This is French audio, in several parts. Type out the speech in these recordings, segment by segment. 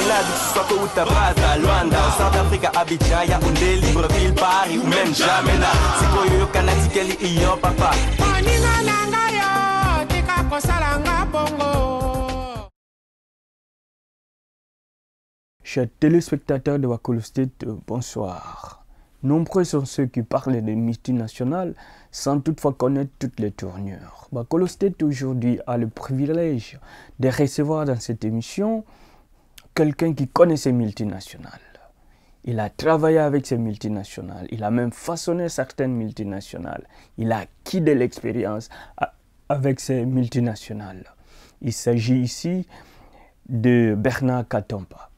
Grenade, que ce soit Kouta, Braza, Luanda, au South Africa, Abidjan, Yaoundé, Libreville, Paris ou même Jamena. C'est quoi yo Kanati Kelly Iyo papa. Chers téléspectateurs de Wakolo State, bonsoir. Nombreux sont ceux qui parlent des multinationales sans toutefois connaître toutes les tournures. Wakolo State aujourd'hui a le privilège de recevoir dans cette émission quelqu'un qui connaît ces multinationales. Il a travaillé avec ces multinationales, il a même façonné certaines multinationales. Il a acquis de l'expérience avec ces multinationales. Il s'agit ici de Bernard Katompa.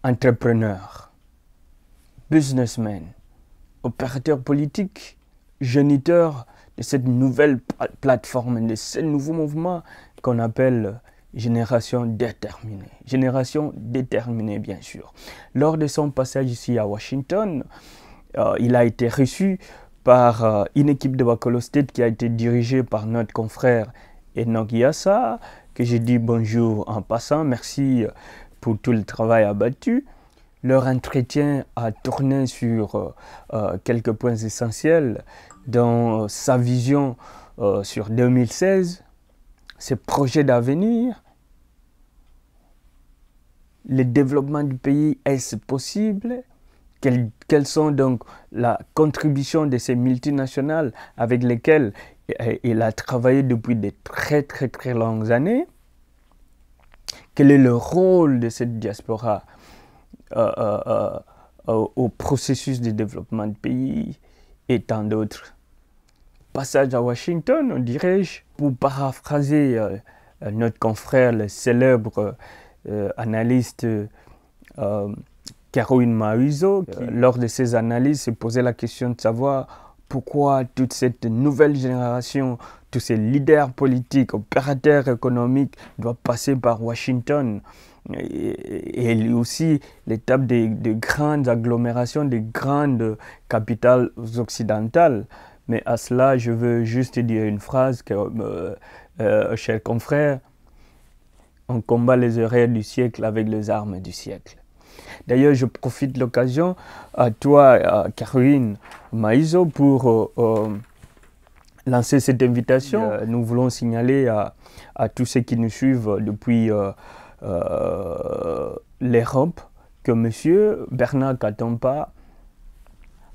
Entrepreneur, businessman, opérateur politique, géniteur de cette nouvelle plateforme, de ce nouveau mouvement qu'on appelle Génération Déterminée. Génération Déterminée, bien sûr. Lors de son passage ici à Washington, il a été reçu par une équipe de Wakolo State qui a été dirigée par notre confrère Enoch Yassa, que j'ai dit bonjour en passant. Merci pour tout le travail abattu. Leur entretien a tourné sur quelques points essentiels dans sa vision sur 2016, ses projets d'avenir, le développement du pays, est-ce possible? Quelles sont donc la contribution de ces multinationales avec lesquelles il a travaillé depuis de très longues années? Quel est le rôle de cette diaspora au processus de développement du pays et tant d'autres? Passage à Washington, dirais-je, pour paraphraser notre confrère, le célèbre analyste Caroline Mahuizo, qui lors de ses analyses se posait la question de savoir pourquoi toute cette nouvelle génération, tous ces leaders politiques, opérateurs économiques doivent passer par Washington. Et lui aussi, l'étape de grandes agglomérations, de grandes capitales occidentales. Mais à cela, je veux juste dire une phrase, chers confrères, on combat les erreurs du siècle avec les armes du siècle. D'ailleurs, je profite de l'occasion à toi, Caroline Mahuizo, pour lancer cette invitation. Nous voulons signaler à tous ceux qui nous suivent depuis l'Europe que M. Bernard Katompa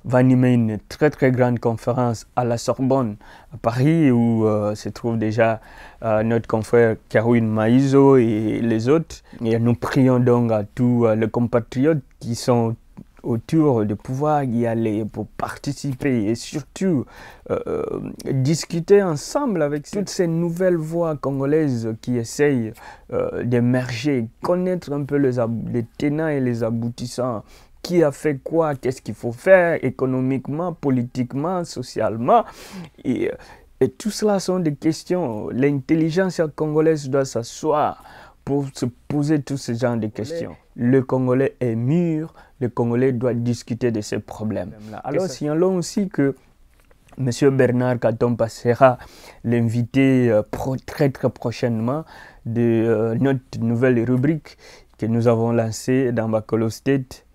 va animer une très grande conférence à la Sorbonne, à Paris, où se trouve déjà notre confrère Caroline Mahuizo et les autres. Et nous prions donc à tous les compatriotes qui sont autour de pouvoir y aller pour participer et surtout discuter ensemble avec toutes ces nouvelles voix congolaises qui essayent d'émerger, connaître un peu les tenants et les aboutissants. Qui a fait quoi, qu'est-ce qu'il faut faire économiquement, politiquement, socialement. Et tout cela sont des questions. L'intelligence congolaise doit s'asseoir pour se poser tous ces genres de questions. Le Congolais est mûr, le Congolais doit discuter de ces problèmes. Alors, signalons aussi que M. Bernard Katompa sera l'invité très prochainement de notre nouvelle rubrique que nous avons lancée dans Wakolo State,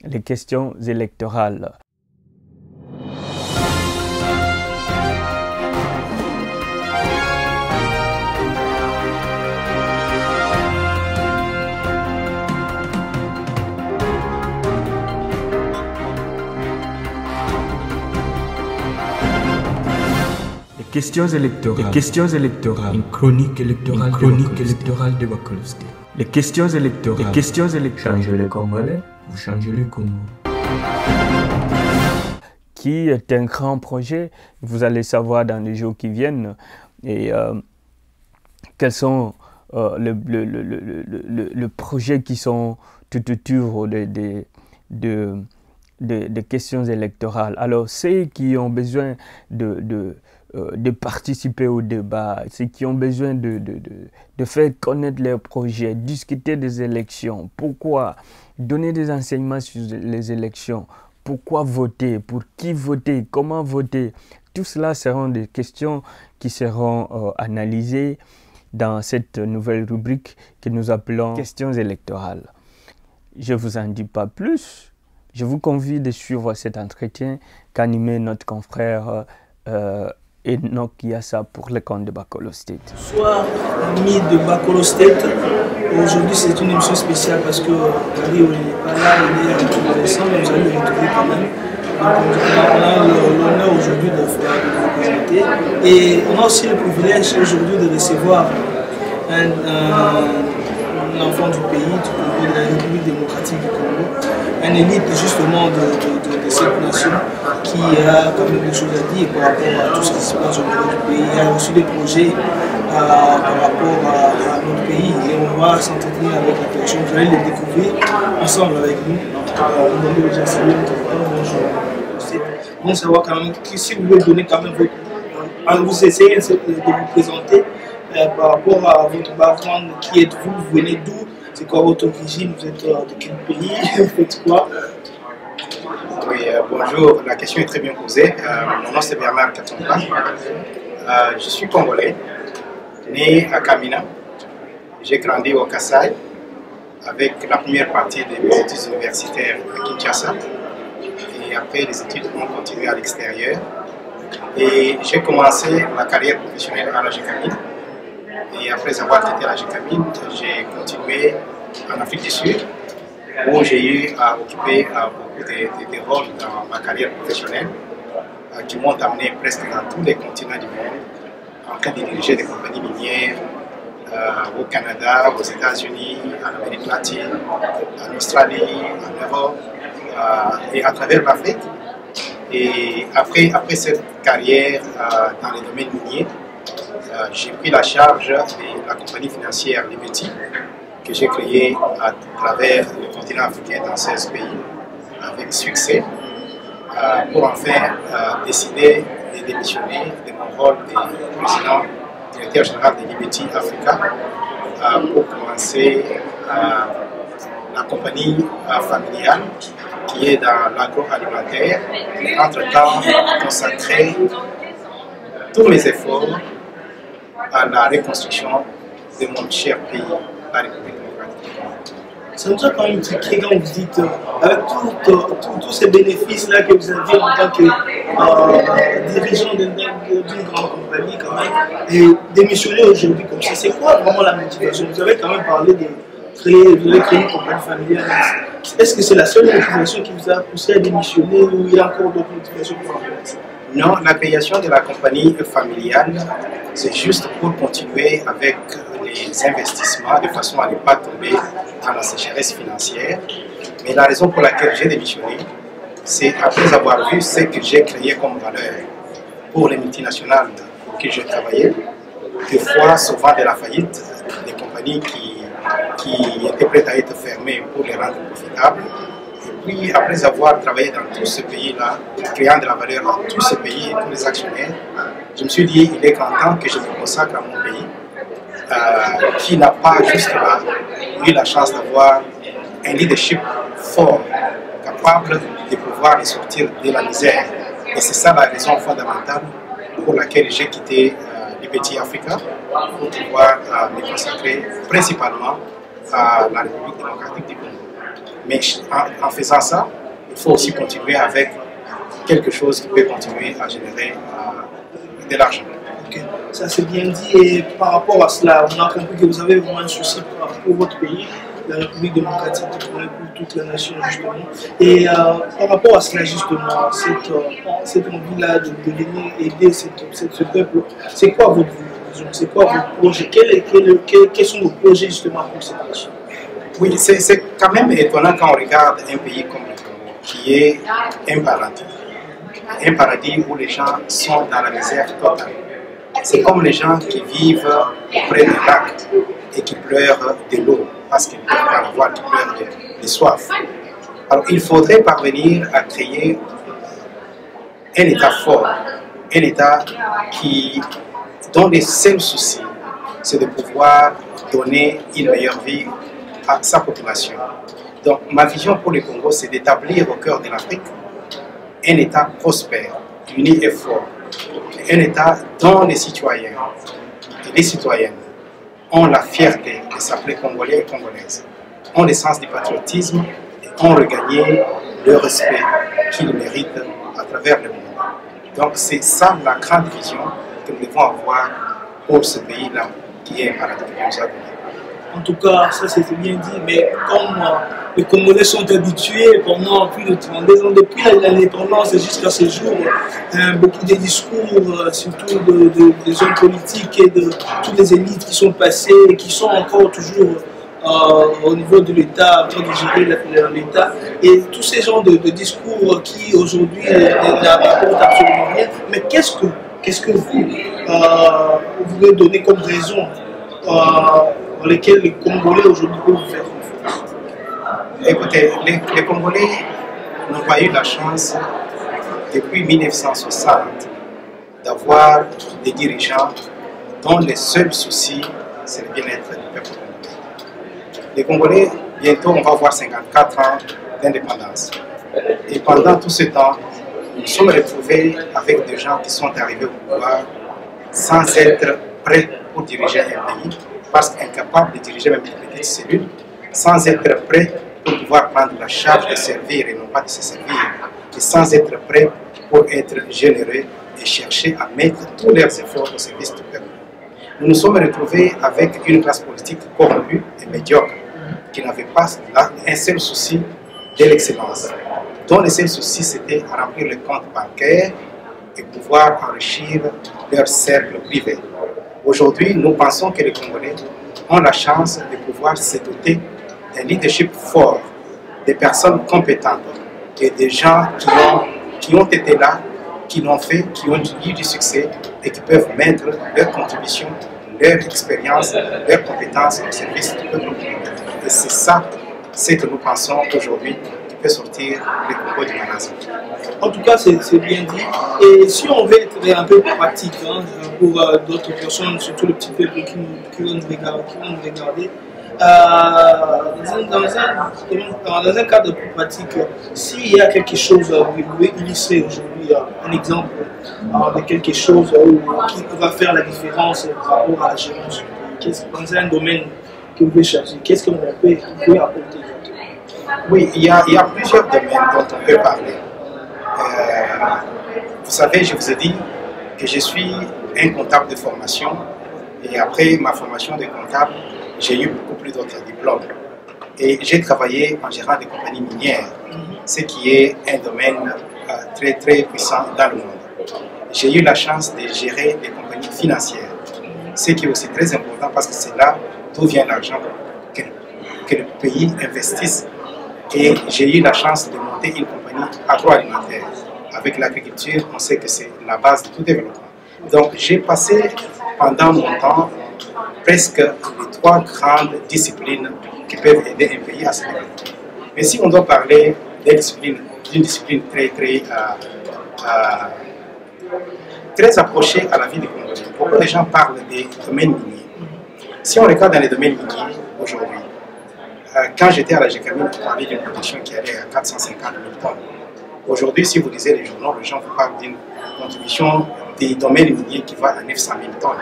les questions électorales. Les questions électorales. Les questions électorales. Une chronique électorale. Une chronique électorale de Wakolo State. Les questions électorales. Les questions électorales. Changez le Congolais, vous changez le Congo. Qui est un grand projet, vous allez savoir dans les jours qui viennent. Et quels sont les projets qui sont tout autour des questions électorales. Alors, ceux qui ont besoin de participer au débat, ceux qui ont besoin de faire connaître leurs projets, discuter des élections, pourquoi, donner des enseignements sur les élections, pourquoi voter, pour qui voter, comment voter, tout cela seront des questions qui seront analysées dans cette nouvelle rubrique que nous appelons questions électorales. Je ne vous en dis pas plus. Je vous convie de suivre cet entretien qu'animait notre confrère Enoch Yassa pour le compte de Bakolo State. Bonsoir, amis de Bakolo State. Aujourd'hui, c'est une émission spéciale parce que Kari n'est pas là, il est adolescent, mais vous allez le retrouver quand même. Donc, on a l'honneur aujourd'hui de vous présenter. Et on a aussi le privilège aujourd'hui de recevoir un enfant du pays, de la République démocratique du Congo, un élite justement de cette nation qui a quand même des choses à dire par rapport à tout ce qui se passe au niveau du pays. Il y a aussi des projets par rapport à notre pays et on va s'entretenir avec la personne. Vous allez les découvrir ensemble avec nous. On va déjà saluer notre frère. Bonjour. Bon savoir quand même, si vous voulez donner quand même votre... Vous essayez de vous présenter par rapport à votre background, qui êtes-vous, vous venez d'où, c'est quoi votre origine, vous êtes de quel pays, vous faites quoi? Oui, bonjour, la question est très bien posée. Mon nom c'est Bernard Katonga. Je suis congolais, né à Kamina. J'ai grandi au Kassai avec la première partie de mes études universitaires à Kinshasa. Et après, les études ont continué à l'extérieur. Et j'ai commencé ma carrière professionnelle à la GECAMINE. Et après avoir quitté la GECAMINE, j'ai continué en Afrique du Sud, où j'ai eu à occuper beaucoup de rôles dans ma carrière professionnelle, qui m'ont amené presque dans tous les continents du monde, en train de diriger des compagnies minières au Canada, aux États-Unis, en Amérique latine, en Australie, en Europe et à travers l'Afrique. Et après cette carrière dans les domaines miniers, j'ai pris la charge de la compagnie financière Liberty, que j'ai créée à travers le continent africain dans 16 pays, avec succès, pour enfin décider de démissionner de mon rôle de président, directeur général de Liberty Africa, pour commencer la compagnie familiale qui est dans l'agroalimentaire, et entre-temps consacrer tous mes efforts à la reconstruction de mon cher pays, la République démocratique. Ça nous a quand même intrigué quand vous dites, avec tous ces bénéfices-là que vous avez en tant que dirigeant d'une grande compagnie, quand même, et démissionner aujourd'hui comme ça, c'est quoi vraiment la motivation? Vous avez quand même parlé de créer une compagnie familiale. Est-ce que c'est la seule motivation qui vous a poussé à démissionner ou il y a encore d'autres motivations pour faire ça? Non, la création de la compagnie familiale, c'est juste pour continuer avec les investissements de façon à ne pas tomber dans la sécheresse financière. Mais la raison pour laquelle j'ai démissionné, c'est après avoir vu ce que j'ai créé comme valeur pour les multinationales pour qui j'ai travaillé, des fois souvent de la faillite, des compagnies qui étaient prêtes à être fermées pour les rendre profitables. Et puis, après avoir travaillé dans tout ce pays-là, créant de la valeur dans tout ce pays et tous les actionnaires, je me suis dit, il est grand temps que je me consacre à mon pays, qui n'a pas jusque-là eu la chance d'avoir un leadership fort, capable de pouvoir les sortir de la misère. Et c'est ça la raison fondamentale pour laquelle j'ai quitté Liberty Africa, pour pouvoir me consacrer principalement à la République démocratique du Congo. Mais en faisant ça, il faut aussi continuer avec quelque chose qui peut continuer à générer de l'argent. Okay. Ça c'est bien dit. Et par rapport à cela, on a compris que vous avez vraiment un souci pour votre pays, la République démocratique du Congo, pour toute la nation justement. Et par rapport à cela justement, cette envie-là de venir aider ce peuple, c'est quoi votre vision? C'est quoi votre projet? Quels sont vos projets justement pour cette nation? Oui, c'est quand même étonnant quand on regarde un pays comme le Congo, qui est un paradis. Un paradis où les gens sont dans la misère totale. C'est comme les gens qui vivent près d'un lac et qui pleurent de l'eau, parce qu'ils ne peuvent pas avoir, qui pleurent de soif. Alors il faudrait parvenir à créer un État fort, un État dont les seuls soucis, c'est de pouvoir donner une meilleure vie à sa population. Donc ma vision pour le Congo, c'est d'établir au cœur de l'Afrique un État prospère, uni et fort. Un État dont les citoyens et les citoyennes ont la fierté de s'appeler Congolais et Congolaises. ont le sens du patriotisme et ont regagné le respect qu'ils méritent à travers le monde. Donc c'est ça la grande vision que nous devons avoir pour ce pays-là, qui est un paradis que nous avons. En tout cas, ça c'était bien dit, mais comme les Congolais sont habitués pendant plus de 32 ans, depuis l'indépendance jusqu'à ce jour, beaucoup de discours, surtout des hommes politiques et de toutes les élites qui sont passées et qui sont encore toujours au niveau de l'État, en train de gérer l'État, et tous ces genres de discours qui aujourd'hui n'apportent absolument rien. Mais qu'est-ce que vous voulez donner comme raison dans lesquelles les Congolais aujourd'hui peuvent faire confiance? Écoutez, les Congolais n'ont pas eu la chance depuis 1960 d'avoir des dirigeants dont le seul souci c'est le bien-être du peuple congolais. Les Congolais, bientôt on va avoir 54 ans d'indépendance. Et pendant tout ce temps, nous nous sommes retrouvés avec des gens qui sont arrivés au pouvoir sans être prêts pour diriger un pays, parce qu'incapables de diriger même une petite cellule, sans être prêts pour pouvoir prendre la charge de servir et non pas de se servir, et sans être prêts pour être généreux et chercher à mettre tous leurs efforts au service du peuple. Nous nous sommes retrouvés avec une classe politique corrompue et médiocre, qui n'avait pas un seul souci de l'excellence, dont le seul souci c'était remplir le compte bancaire et pouvoir enrichir leur cercle privé. Aujourd'hui, nous pensons que les Congolais ont la chance de pouvoir se doter d'un leadership fort, des personnes compétentes et des gens qui ont été là, qui l'ont fait, qui ont eu du succès et qui peuvent mettre leur contribution, leur expérience, leurs compétences au service du peuple. Et c'est ça, c'est que nous pensons aujourd'hui qui peut sortir les Congolais du Malaise. En tout cas, c'est bien dit. Et si on veut être un peu pratique pour d'autres personnes, surtout le petit peuple qui vont nous regarder, dans un cadre plus pratique, s'il y a quelque chose, vous pouvez illustrer aujourd'hui un exemple de quelque chose qui va faire la différence par rapport à la gérance. Dans un domaine que vous pouvez chercher, qu'est-ce que vous pouvez apporter? Oui, il y a plusieurs domaines dont on peut parler. Vous savez, je vous ai dit que je suis un comptable de formation et après ma formation de comptable, j'ai eu beaucoup plus d'autres diplômes. Et j'ai travaillé en gérant des compagnies minières, ce qui est un domaine très très puissant dans le monde. J'ai eu la chance de gérer des compagnies financières, ce qui est aussi très important parce que c'est là d'où vient l'argent que le pays investisse. Et j'ai eu la chance de monter une compagnie agroalimentaire. Avec l'agriculture, on sait que c'est la base de tout développement. Donc j'ai passé pendant mon temps presque les 3 grandes disciplines qui peuvent aider un pays à se développer. Mais si on doit parler d'une discipline très approchée à la vie des Congolais, beaucoup de gens parlent des domaines miniers. Si on regarde dans les domaines miniers aujourd'hui, quand j'étais à la GECAMINE, on parlait d'une production qui allait à 450 000 tonnes. Aujourd'hui, si vous lisez les journaux, les gens vous parlent d'une contribution des domaines miniers qui va à 900 000 tonnes.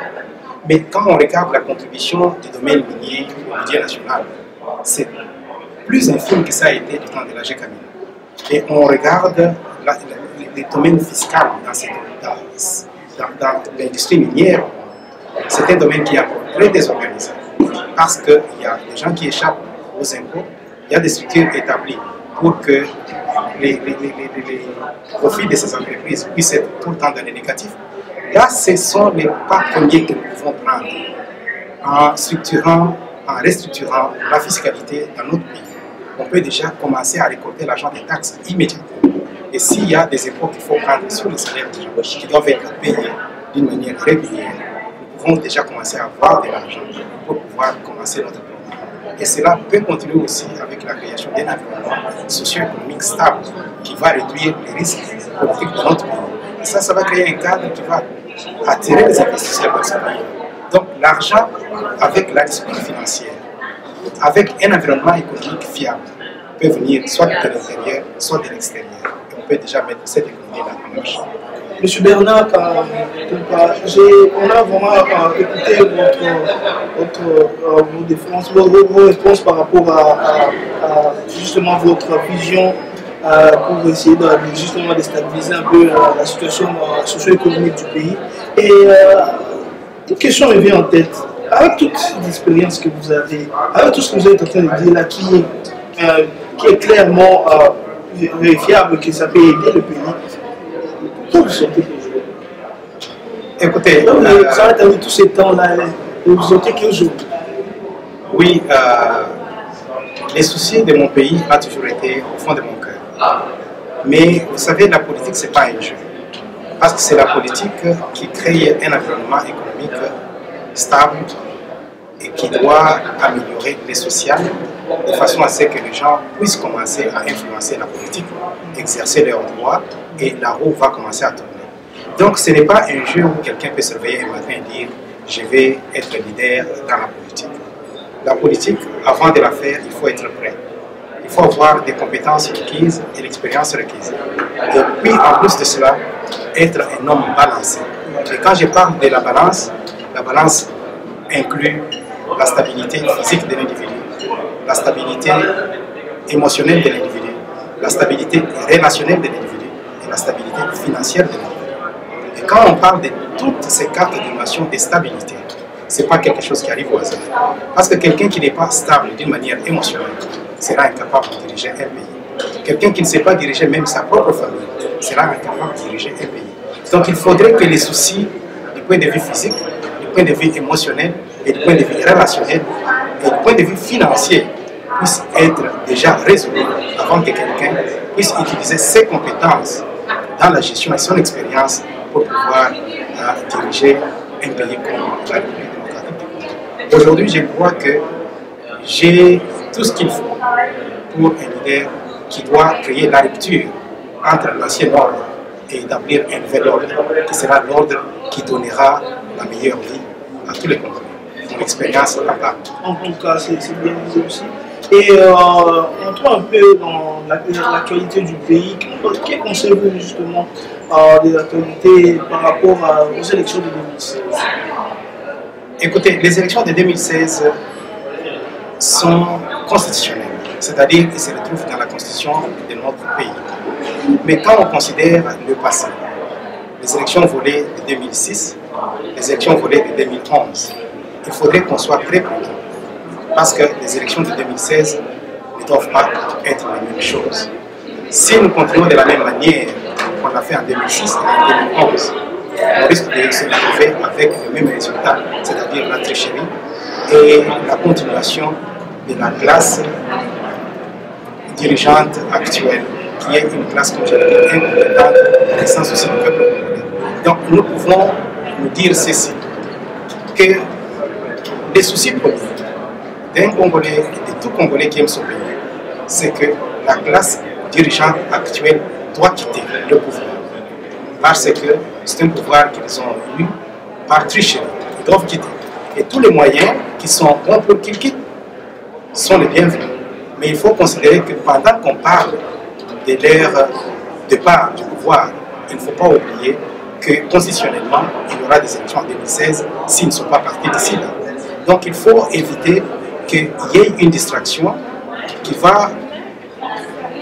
Mais quand on regarde la contribution des domaines miniers au budget national, c'est plus infime que ça a été du temps de la GECAMINE. Et on regarde les domaines fiscaux dans l'industrie minière, c'est un domaine qui est encore très désorganisé. Parce qu'il y a des gens qui échappent aux impôts, il y a des structures établies pour que les profits de ces entreprises puissent être tout le temps dans les négatifs. Là, ce sont les pas premiers que nous pouvons prendre en structurant, en restructurant la fiscalité dans notre pays. On peut déjà commencer à récolter l'argent des taxes immédiatement. Et s'il y a des impôts qu'il faut prendre sur les salaires des gens qui doivent être payés d'une manière régulière, nous pouvons déjà commencer à avoir de l'argent pour pouvoir commencer notre programme. Et cela peut continuer aussi avec la création d'un environnement socio-économique stable qui va réduire les risques politiques de notre pays. Et ça va créer un cadre qui va attirer les investisseurs dans ce pays. Donc l'argent avec la discipline financière, avec un environnement économique fiable, peut venir soit de l'intérieur, soit de l'extérieur. Et on peut déjà mettre cette économie dans la marche. Monsieur Bernard, on a vraiment écouté vos défenses, vos réponses par rapport à justement votre vision pour essayer justement de stabiliser un peu la situation socio-économique du pays. Et une question me vient en tête. Avec toute l'expérience que vous avez, avec tout ce que vous êtes en train de dire là, qui est clairement vérifiable que ça peut aider le pays, pourquoi vous sentez que jouer? Écoutez, ça va être tous ces temps-là, vous sentez que jouer? Oui, les soucis de mon pays ont toujours été au fond de mon cœur. Mais vous savez, la politique, ce n'est pas un jeu. Parce que c'est la politique qui crée un environnement économique stable et qui doit améliorer les social de façon à ce que les gens puissent commencer à influencer la politique, exercer leurs droits et la roue va commencer à tourner. Donc ce n'est pas un jeu où quelqu'un peut se réveiller un matin et dire je vais être leader dans la politique. La politique, avant de la faire, il faut être prêt. Il faut avoir des compétences requises et l'expérience requise. Et puis en plus de cela, être un homme balancé. Et quand je parle de la balance inclut la stabilité physique de l'individu, la stabilité émotionnelle de l'individu, la stabilité relationnelle de l'individu et la stabilité financière de l'individu. Et quand on parle de toutes ces quatre dimensions de stabilité, ce n'est pas quelque chose qui arrive au hasard. Parce que quelqu'un qui n'est pas stable d'une manière émotionnelle sera incapable de diriger un pays. Quelqu'un qui ne sait pas diriger même sa propre famille sera incapable de diriger un pays. Donc il faudrait que les soucis du point de vue physique, du point de vue émotionnel et du point de vue relationnel et du point de vue financier puissent être déjà résolus avant que quelqu'un puisse utiliser ses compétences dans la gestion et son expérience pour pouvoir diriger un pays comme la République démocratique du Congo. Aujourd'hui, je crois que j'ai tout ce qu'il faut pour un leader qui doit créer la rupture entre l'ancien ordre et établir un nouvel ordre, qui sera l'ordre qui donnera la meilleure vie à tous les Congolais. Mon expérience en parle. En tout cas, c'est bien dit aussi. Et entrons un peu dans l'actualité du pays. Quel conseil-vous justement de l'actualité par rapport aux élections de 2016? Écoutez, les élections de 2016 sont constitutionnelles, c'est-à-dire qu'elles se retrouvent dans la constitution de notre pays. Mais quand on considère le passé, les élections volées de 2006, les élections volées de 2011, il faudrait qu'on soit très prudent. Parce que les élections de 2016 ne doivent pas être la même chose. Si nous continuons de la même manière qu'on l'a fait en 2006 et en 2011, on risque de se retrouver avec le même résultat, c'est-à-dire la tricherie et la continuation de la classe dirigeante actuelle, qui est une classe, comme je l'ai dit, incompétente et sans souci du peuple congolais. Donc nous pouvons nous dire ceci, que les soucis premiers d'un Congolais et de tout Congolais qui aime son pays, c'est que la classe dirigeante actuelle doit quitter le pouvoir. Parce que c'est un pouvoir qu'ils ont eu par tricherie. Ils doivent quitter. Et tous les moyens qui sont bons pour qu'ils quittent sont les bienvenus. Mais il faut considérer que pendant qu'on parle de leur départ du pouvoir, il ne faut pas oublier que constitutionnellement, il y aura des élections en 2016 s'ils ne sont pas partis d'ici là. Donc il faut éviter qu'il y ait une distraction qui va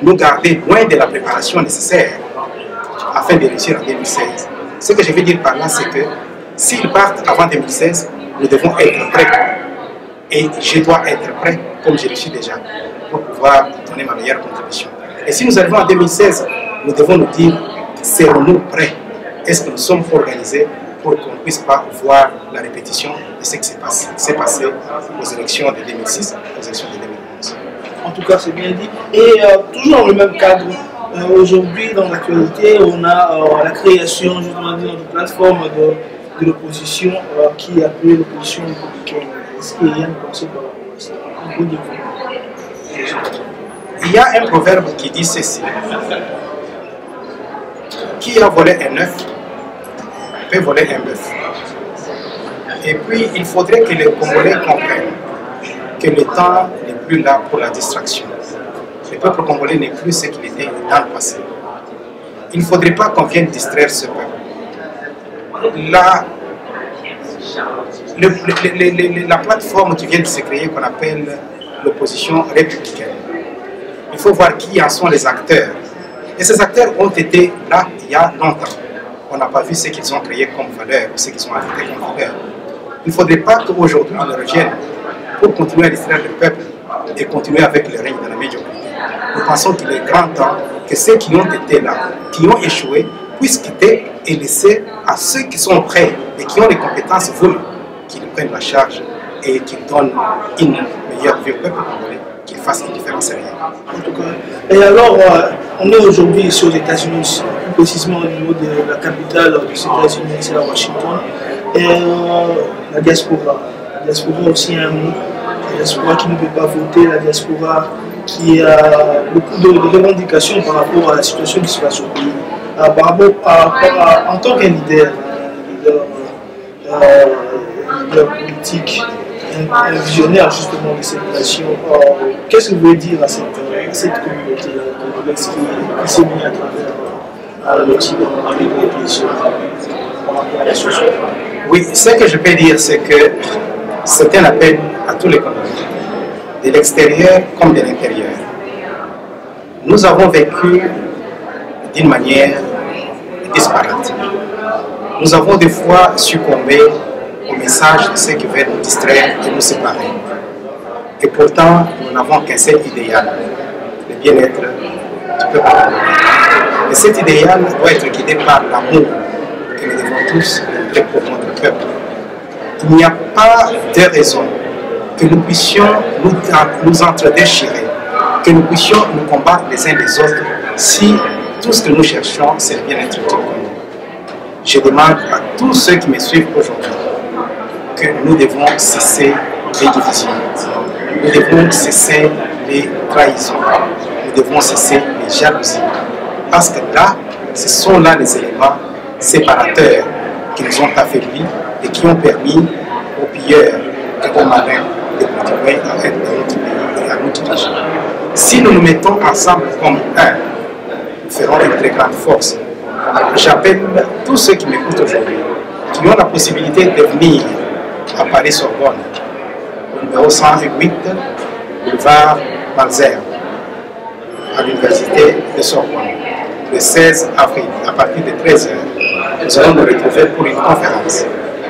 nous garder loin de la préparation nécessaire afin de réussir en 2016. Ce que je veux dire par là, c'est que s'ils partent avant 2016, nous devons être prêts. Et je dois être prêt, comme je le suis déjà, pour pouvoir donner ma meilleure contribution. Et si nous arrivons en 2016, nous devons nous dire, serons-nous prêts? Est-ce que nous sommes organisés pour qu'on ne puisse pas voir la répétition de ce qui s'est passé aux élections de 2006, aux élections de 2011. En tout cas, c'est bien dit. Et toujours dans le même cadre, aujourd'hui, dans l'actualité, on a la création justement d'une plateforme de l'opposition qui est appelée l'opposition républicaine. Est-ce qu'il y a un conseil par rapport à ça? Il y a un proverbe qui dit ceci: qui a volé un œuf peut voler un bœuf. Et puis, il faudrait que les Congolais comprennent que le temps n'est plus là pour la distraction. Le peuple congolais n'est plus ce qu'il était dans le passé. Il ne faudrait pas qu'on vienne distraire ce peuple. la plateforme qui vient de se créer, qu'on appelle l'opposition républicaine. Il faut voir qui en sont les acteurs. Et ces acteurs ont été là il y a longtemps. On n'a pas vu ce qu'ils ont créé comme valeur, ce qu'ils ont ajouté comme valeur. Il ne faudrait pas qu'aujourd'hui ils reviennent pour continuer à distraire le peuple et continuer avec le règne de la médiocrité. Nous pensons qu'il est grand temps que ceux qui ont été là, qui ont échoué, puissent quitter et laisser à ceux qui sont prêts et qui ont les compétences voulues, qu'ils prennent la charge et qu'ils donnent une meilleure vie au peuple congolais, qu'ils fassent une différence réelle. En tout cas. Et alors, on est aujourd'hui ici aux États-Unis, plus précisément au niveau de la capitale des États-Unis, c'est à Washington. Et la diaspora. La diaspora aussi a un mot. La diaspora qui ne peut pas voter, la diaspora qui a beaucoup de revendications par rapport à la situation qui se passe au pays. En tant qu'un leader politique, un visionnaire justement de cette nation, qu'est-ce que vous voulez dire à cette communauté qui s'est mise à travers l'Occident avec les pays par rapport à la situation? Oui, ce que je peux dire, c'est que c'est un appel à tous les Congolais, de l'extérieur comme de l'intérieur. Nous avons vécu d'une manière disparate. Nous avons des fois succombé au message de ceux qui veulent nous distraire et nous séparer. Et pourtant, nous n'avons qu'un seul idéal, le bien-être du peuple congolais. Et cet idéal doit être guidé par l'amour que nous devons tous montrer pour notre peuple. Il n'y a pas de raison que nous puissions nous entre-déchirer, que nous puissions nous combattre les uns les autres si tout ce que nous cherchons, c'est le bien-être du Congo. Je demande à tous ceux qui me suivent aujourd'hui que nous devons cesser les divisions, nous devons cesser les trahisons, nous devons cesser les jalousies. Parce que là, ce sont là les éléments séparateurs qui nous ont affaiblis et qui ont permis aux pilleurs et aux malins de continuer à être dans notre pays et à nous diriger. Si nous nous mettons ensemble comme un, nous ferons une très grande force. J'appelle tous ceux qui m'écoutent aujourd'hui, qui ont la possibilité de venir à Paris-Sorbonne, au numéro 108, boulevard Malzer, à l'université de Sorbonne, le 16 avril, à partir de 13h. Nous allons nous retrouver pour une conférence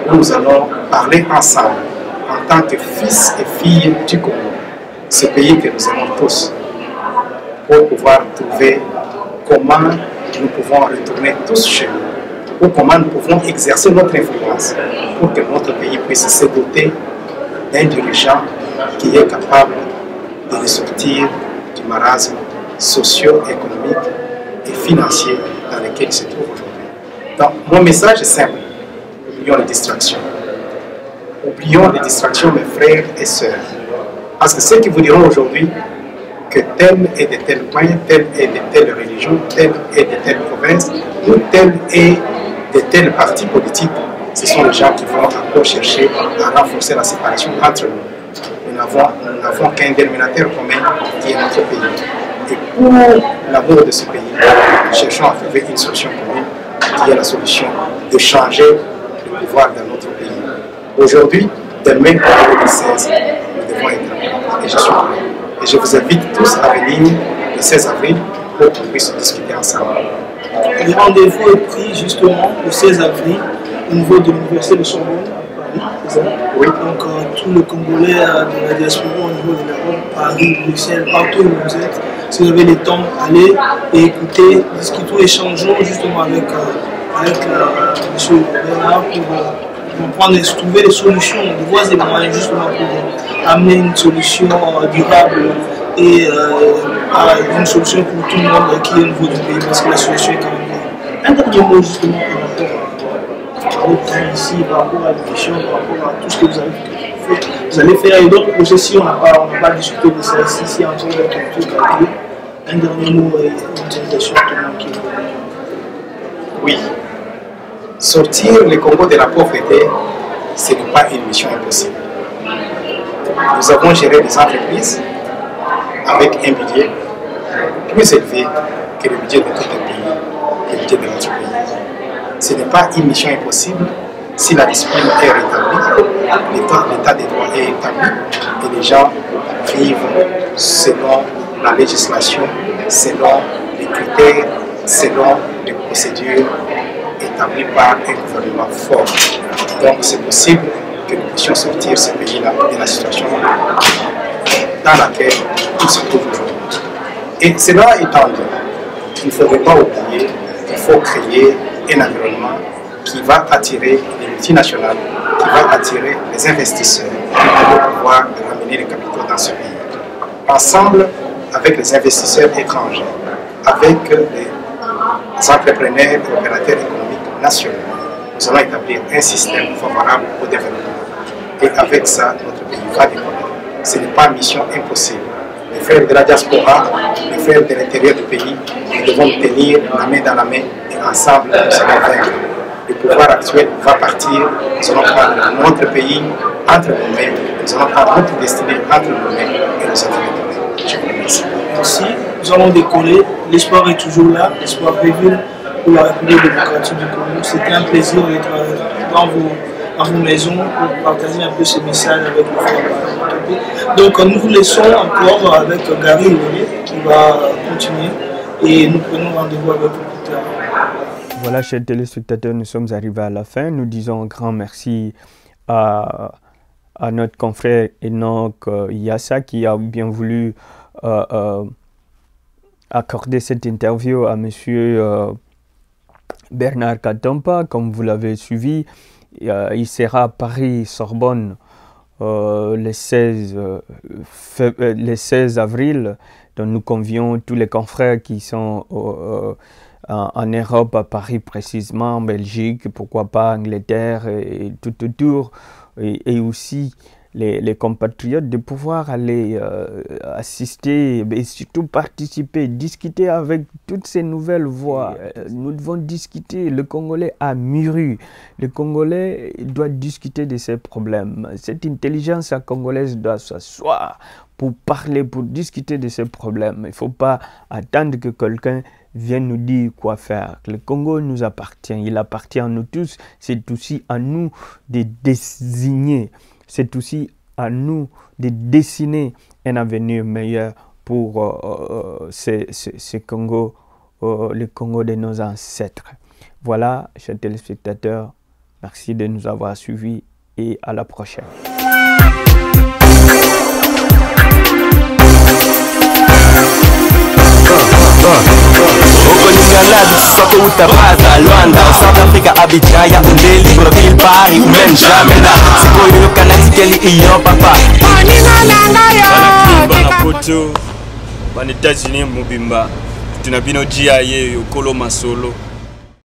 où nous allons parler ensemble en tant que fils et filles du Congo, ce pays que nous aimons tous, pour pouvoir trouver comment nous pouvons retourner tous chez nous, ou comment nous pouvons exercer notre influence pour que notre pays puisse se doter d'un dirigeant qui est capable de nous sortir du marasme socio-économique et financier dans lequel il se trouve aujourd'hui. Donc, mon message est simple. Oublions les distractions. Oublions les distractions, mes frères et sœurs. Parce que ceux qui vous diront aujourd'hui que tel est de tel point, tel est de telle religion, tel est de telle province, ou tel est de tel parti politique, ce sont les gens qui vont encore chercher à renforcer la séparation entre nous. Nous n'avons qu'un dénominateur commun qui est notre pays. Et pour l'amour de ce pays, nous cherchons à trouver une solution commune qui est la solution de changer le pouvoir dans notre pays. Aujourd'hui, demain, en 2016, nous devons être là. Et je suis prêt. Et je vous invite tous à venir le 16 avril pour qu'on puisse discuter ensemble. Le rendez-vous est pris justement le 16 avril au niveau de l'Université de Sorbonne à Paris, c'est ça? Oui. Donc tous les Congolais de la diaspora au niveau de l'Europe, Paris, Bruxelles, partout où vous êtes, si vous avez le temps, allez et écoutez, discutons, échangeons justement avec M. Bernard pour trouver des solutions, de voir des moyens justement pour amener une solution durable et une solution pour tout le monde qui est au niveau du pays, parce que la solution est quand même bien. Un dernier mot justement par rapport à votre temps ici, par rapport à l'éducation, par rapport à tout ce que vous allez faire et d'autres projets. Si on n'a pas discuté de ça ici, si en train d'être un dernier mot et une utilisation de tout le monde qui est. Oui. Sortir le Congo de la pauvreté, ce n'est pas une mission impossible. Nous avons géré des entreprises avec un budget plus élevé que le budget de tout le pays, le budget de notre pays. Ce n'est pas une mission impossible si la discipline est rétablie, l'état des droits est établi et les gens vivent selon la législation, selon les critères, selon les procédures établies par un gouvernement fort. Donc c'est possible que nous puissions sortir ce pays-là de la situation dans laquelle il se trouve aujourd'hui. Et cela étant dit, il ne faudrait pas oublier qu'il faut créer un environnement qui va attirer les multinationales, qui va attirer les investisseurs, qui vont pouvoir ramener les capitaux dans ce pays. Ensemble, avec les investisseurs étrangers, avec les entrepreneurs et opérateurs économiques nationaux, nous allons établir un système favorable au développement. Et avec ça, notre pays va décoller. Ce n'est pas une mission impossible. Les frères de la diaspora, les frères de l'intérieur du pays, nous devons tenir la main dans la main et ensemble, nous allons vaincre. Le pouvoir actuel va partir, nous allons prendre notre pays entre nos mains, nous allons prendre notre destinée entre nos mains et nous allons décoller. Je vous remercie. Merci. Nous allons décoller. L'espoir est toujours là. L'espoir vivre pour la République démocratique du Congo. C'était un plaisir d'être dans vos maisons pour partager un peu ce message avec les frères. Donc nous vous laissons encore avec Gary Olé qui va continuer et nous prenons rendez-vous avec vous plus tard. Voilà, chers téléspectateurs, nous sommes arrivés à la fin. Nous disons un grand merci à notre confrère Enoch Yassa qui a bien voulu accorder cette interview à M. Bernard Katampa. Comme vous l'avez suivi, il sera à Paris-Sorbonne le 16 avril. Donc nous convions tous les confrères qui sont en Europe, à Paris précisément, en Belgique, pourquoi pas Angleterre et tout autour, et aussi les compatriotes de pouvoir aller assister et surtout participer, discuter avec toutes ces nouvelles voix. Nous devons discuter. Le Congolais a mûri. Le Congolais doit discuter de ses problèmes. Cette intelligence congolaise doit s'asseoir pour parler, pour discuter de ses problèmes. Il ne faut pas attendre que quelqu'un vienne nous dire quoi faire. Le Congo nous appartient. Il appartient à nous tous. C'est aussi à nous de désigner. C'est aussi à nous de dessiner un avenir meilleur pour ce Congo, le Congo de nos ancêtres. Voilà, chers téléspectateurs, merci de nous avoir suivis et à la prochaine. Soko utabaza Luanda, South Africa, Abidjan, Yaoundé, Libreville, Paris ou même Jamena. Siko yo kanatikeli iyo papa. Bana poto, bana États-Unis mobimba. Tunabino GIA yo Kolo Masolo.